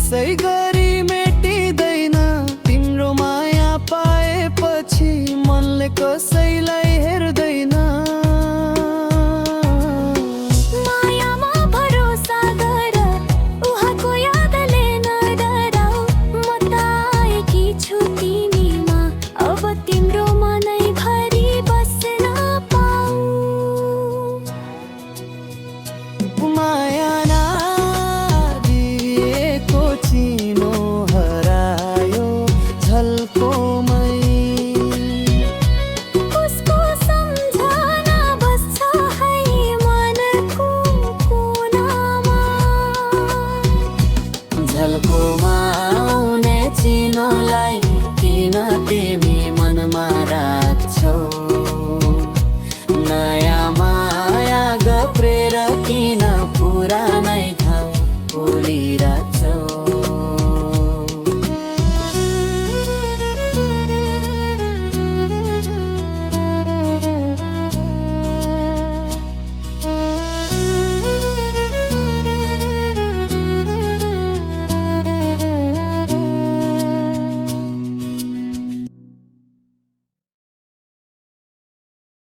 त्यसै गरी मेटिँदैन तिम्रो माया पाएपछि मनले कसैलाई हेर्दैन। मायामा भरोसा गर, उहाँको यादले नडराऊ। म त आएकी छु तिमीमा, अब तिम्रो मनै भरि बस्न पाऊ। माया नारिएको चिनो हरायो झल्कोमै। उसको सम्झना बस्छ है मनको कुनामा। झल्कोमा आउने चिनोलाई किन तिमी मनमा राख्छौ? नयाँ माया गप्रेर किन पुरानै घाउ पोलिरा